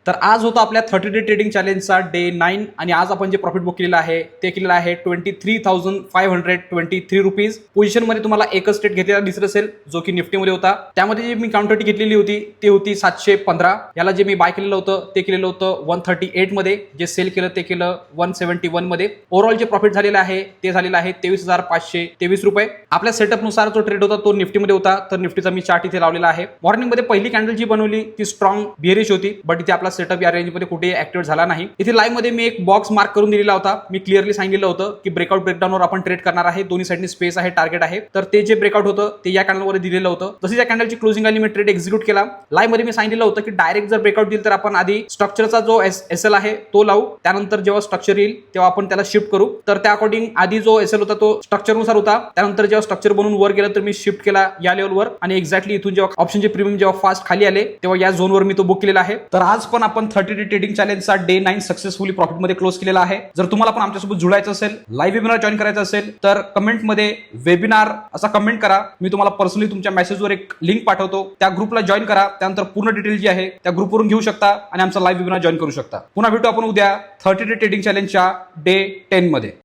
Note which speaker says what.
Speaker 1: तर आज होता आपल्या 30 डे ट्रेडिंग चॅलेंजचा डे 9 आणि आज आपण जे प्रॉफिट बुक केलेलं आहे ते केलेलं आहे 23,523 रुपीज. पोझिशनमध्ये तुम्हाला एकच स्टेट घेतलेला दिसत असेल जो की निफ्टीमध्ये होता. त्यामध्ये जी मी काउंटर घेतलेली होती ती होती 715. याला जे मी बाय केलेलं होतं ते केलेलं होतं 138 मध्ये, जे सेल केलं ते केलं 171 मध्ये. ओव्हरऑल जे प्रॉफिट झालेलं आहे ते झालेलं आहे 23,523 रुपये. आपल्या सेटअपनुसार जो ट्रेड होता तो निफ्टीमध्ये होता. तर निफ्टीचा मी चार्ट इथे लावलेला आहे. मॉर्निंग मध्ये पहिली कॅन्डल जी बनवली ती स्ट्रॉंग बिअरिश होती, बट इथे आपला सेटअप या रेंजमध्ये कुठेही ऍक्टिव्हेट झाला नाही. इथे लाईव्ह मध्ये मी एक बॉक्स मार्क करून दिलेला होता. मी क्लिअरली सांगितलं होतं की ब्रेकआउट ब्रेकडाऊनवर आपण ट्रेड करणार आहे. दोन्ही साईडनी स्पेस आहे, टार्गेट आहे. तर ते जे ब्रेकआउट होतं ते या कॅन्डलवर दिलेलं होतं. जशी या कॅन्डलची क्लोजिंग आली मी ट्रेड एक्झिक्यूट केला. लाईव्ह मध्ये मी सांगितलं होतं की डायरेक्ट जर ब्रेकआउट दिलं तर आपण आधी स्ट्रक्चरचा जो एसएल आहे तो लावू, त्यानंतर जेव्हा स्ट्रक्चर येईल तेव्हा आपण त्याला शिफ्ट करू. तर त्या अकॉर्डिंग आधी जो एसएल होता तो स्ट्रक्चरनुसार होता. त्यानंतर जेव्हा स्ट्रक्चर बनवून वर गेलं तर मी शिफ्ट केला या लेवलवर आणि एक्झॅक्टली इथून जेव्हा ऑप्शनचे प्रीमियम जेव्हा फास्ट खाली आले तेव्हा या झोनवर मी तो बुक केलेला आहे. तर आज पण आपण 30 डे ट्रेडिंग चॅलेंजचा डे 9 सक्सेसफुली प्रॉफिटमध्ये क्लोज केलेला आहे. जर तुम्हाला पण आमच्यासोबत जुळायचं असेल, लाईव्ह वेबिनार जॉईन करायचं असेल तर कमेंटमध्ये वेबिनार असा कमेंट करा. मी तुम्हाला पर्सनली तुमच्या मेसेजवर एक लिंक पाठवतो. त्या ग्रुपला जॉईन करा. त्यानंतर पूर्ण डिटेल जी आहे त्या ग्रुपवरून घेऊ शकता आणि आमचा लाईव्ह वेबिनार जॉईन करू शकता. पुन्हा भेटू आपण उद्या 30 डे ट्रेडिंग चॅलेंजच्या डे 10 मध्ये.